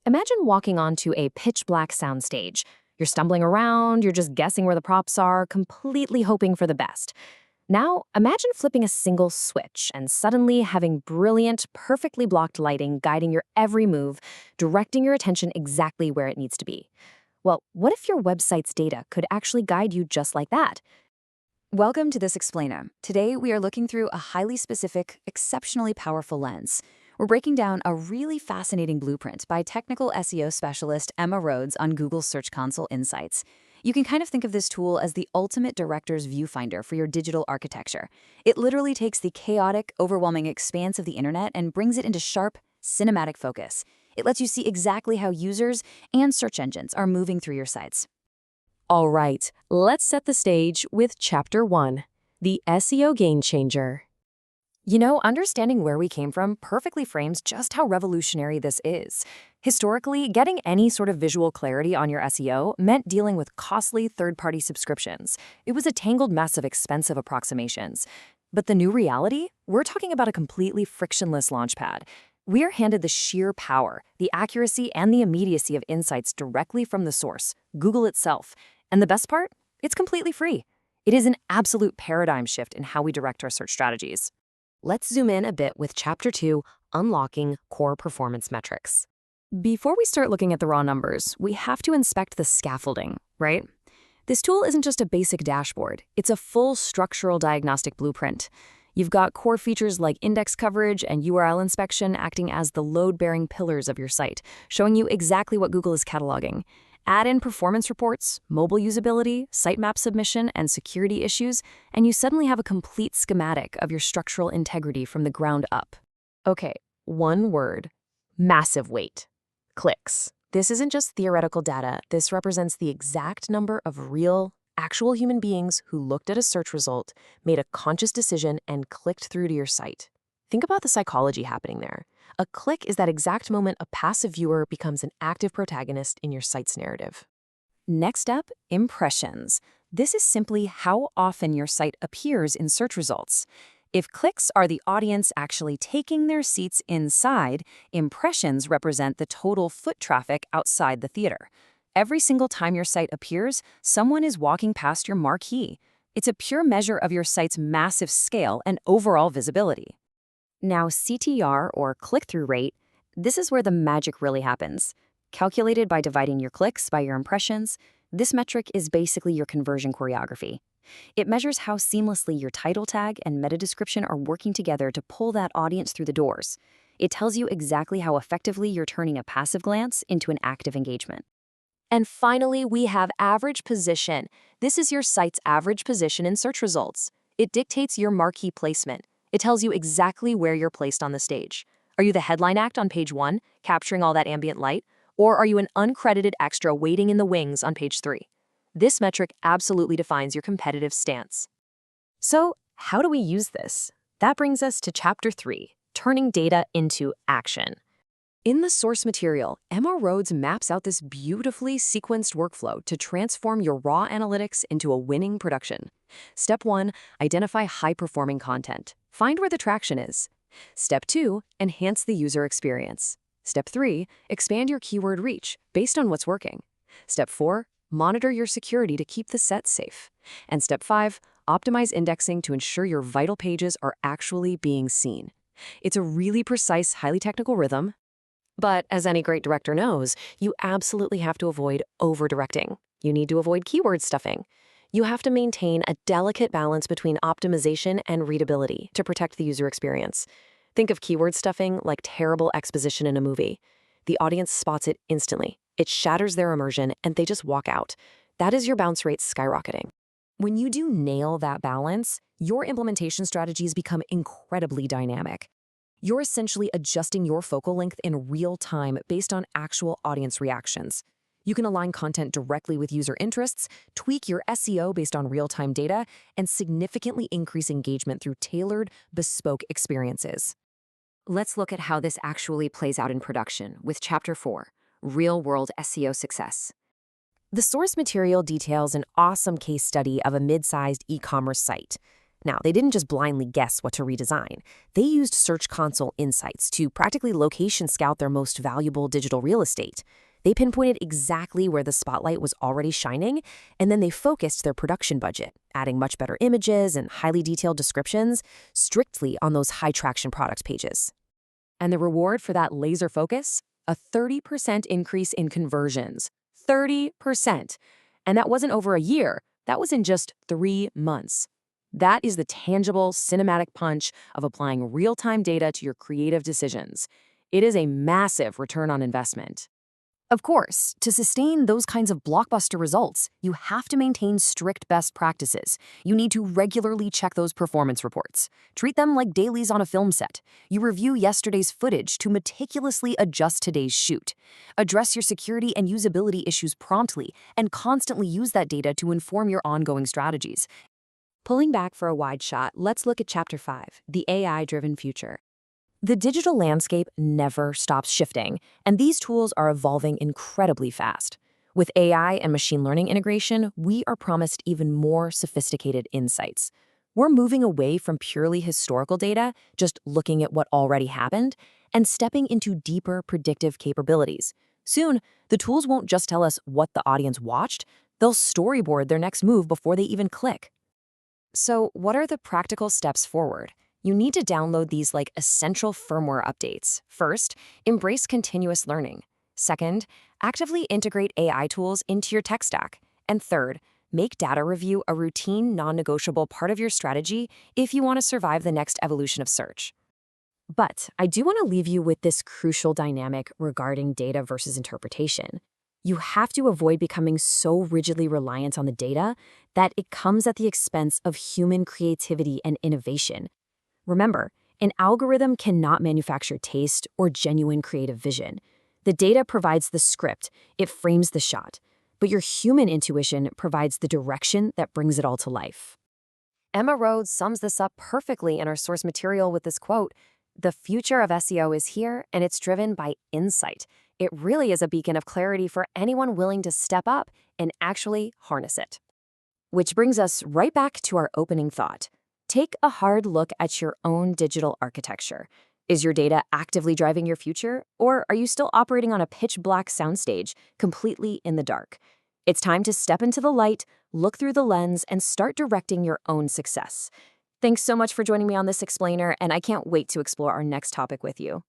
Imagine walking onto a pitch-black soundstage. You're stumbling around, you're just guessing where the props are, completely hoping for the best. Now, imagine flipping a single switch and suddenly having brilliant, perfectly blocked lighting guiding your every move, directing your attention exactly where it needs to be. Well, what if your website's data could actually guide you just like that? Welcome to This Explainer. Today, we are looking through a highly specific, exceptionally powerful lens. We're breaking down a really fascinating blueprint by Technical SEO Specialist Emma Rhodes on Google's Search Console Insights. You can kind of think of this tool as the ultimate director's viewfinder for your digital architecture. It literally takes the chaotic, overwhelming expanse of the internet and brings it into sharp, cinematic focus. It lets you see exactly how users and search engines are moving through your sites. All right, let's set the stage with Chapter 1, the SEO Game Changer. Understanding where we came from perfectly frames just how revolutionary this is. Historically, getting any sort of visual clarity on your SEO meant dealing with costly third-party subscriptions. It was a tangled mess of expensive approximations. But the new reality? We're talking about a completely frictionless launchpad. We are handed the sheer power, the accuracy, and the immediacy of insights directly from the source, Google itself. And the best part? It's completely free. It is an absolute paradigm shift in how we direct our search strategies. Let's zoom in a bit with Chapter 2, Unlocking Core Performance Metrics. Before we start looking at the raw numbers, we have to inspect the scaffolding, right? This tool isn't just a basic dashboard. It's a full structural diagnostic blueprint. You've got core features like index coverage and URL inspection acting as the load-bearing pillars of your site, showing you exactly what Google is cataloging. Add in performance reports, mobile usability, sitemap submission, and security issues, and you suddenly have a complete schematic of your structural integrity from the ground up. Okay, one word: massive weight. Clicks. This isn't just theoretical data. This represents the exact number of real, actual human beings who looked at a search result, made a conscious decision, and clicked through to your site. Think about the psychology happening there. A click is that exact moment a passive viewer becomes an active protagonist in your site's narrative. Next up, impressions. This is simply how often your site appears in search results. If clicks are the audience actually taking their seats inside, impressions represent the total foot traffic outside the theater. Every single time your site appears, someone is walking past your marquee. It's a pure measure of your site's massive scale and overall visibility. Now, CTR, or click-through rate, this is where the magic really happens. Calculated by dividing your clicks by your impressions, this metric is basically your conversion choreography. It measures how seamlessly your title tag and meta description are working together to pull that audience through the doors. It tells you exactly how effectively you're turning a passive glance into an active engagement. And finally, we have average position. This is your site's average position in search results. It dictates your marquee placement. It tells you exactly where you're placed on the stage. Are you the headline act on page 1, capturing all that ambient light? Or are you an uncredited extra waiting in the wings on page 3? This metric absolutely defines your competitive stance. So, how do we use this? That brings us to Chapter 3, Turning Data into Action. In the source material, Emma Rhodes maps out this beautifully sequenced workflow to transform your raw analytics into a winning production. Step 1, identify high-performing content. Find where the traction is. Step 2, enhance the user experience. Step 3, expand your keyword reach based on what's working. Step 4, monitor your security to keep the set safe. And Step 5, optimize indexing to ensure your vital pages are actually being seen. It's a really precise, highly technical rhythm. But as any great director knows, you absolutely have to avoid over-directing. You need to avoid keyword stuffing. You have to maintain a delicate balance between optimization and readability to protect the user experience. Think of keyword stuffing like terrible exposition in a movie. The audience spots it instantly. It shatters their immersion, and they just walk out. That is your bounce rate skyrocketing. When you do nail that balance, your implementation strategies become incredibly dynamic. You're essentially adjusting your focal length in real time based on actual audience reactions. You can align content directly with user interests, tweak your SEO based on real-time data, and significantly increase engagement through tailored, bespoke experiences. Let's look at how this actually plays out in production with Chapter 4, Real-World SEO Success. The source material details an awesome case study of a mid-sized e-commerce site. Now, they didn't just blindly guess what to redesign. They used Search Console insights to practically location scout their most valuable digital real estate. They pinpointed exactly where the spotlight was already shining, and then they focused their production budget, adding much better images and highly detailed descriptions strictly on those high-traction products pages. And the reward for that laser focus? A 30% increase in conversions. 30%. And that wasn't over a year. That was in just 3 months. That is the tangible, cinematic punch of applying real-time data to your creative decisions. It is a massive return on investment. Of course, to sustain those kinds of blockbuster results, you have to maintain strict best practices. You need to regularly check those performance reports. Treat them like dailies on a film set. You review yesterday's footage to meticulously adjust today's shoot. Address your security and usability issues promptly, and constantly use that data to inform your ongoing strategies. Pulling back for a wide shot, let's look at Chapter 5, the AI-driven future. The digital landscape never stops shifting, and these tools are evolving incredibly fast. With AI and machine learning integration, we are promised even more sophisticated insights. We're moving away from purely historical data, just looking at what already happened, and stepping into deeper predictive capabilities. Soon, the tools won't just tell us what the audience watched, they'll storyboard their next move before they even click. So, what are the practical steps forward? You need to download these like essential firmware updates. First, embrace continuous learning. Second, actively integrate AI tools into your tech stack. And third, make data review a routine, non-negotiable part of your strategy if you want to survive the next evolution of search. But I do want to leave you with this crucial dynamic regarding data versus interpretation. You have to avoid becoming so rigidly reliant on the data that it comes at the expense of human creativity and innovation. Remember, an algorithm cannot manufacture taste or genuine creative vision. The data provides the script, it frames the shot, but your human intuition provides the direction that brings it all to life. Emma Rhodes sums this up perfectly in our source material with this quote, "The future of SEO is here, and it's driven by insight. It really is a beacon of clarity for anyone willing to step up and actually harness it." Which brings us right back to our opening thought. Take a hard look at your own digital architecture. Is your data actively driving your future, or are you still operating on a pitch-black soundstage, completely in the dark? It's time to step into the light, look through the lens, and start directing your own success. Thanks so much for joining me on this explainer, and I can't wait to explore our next topic with you.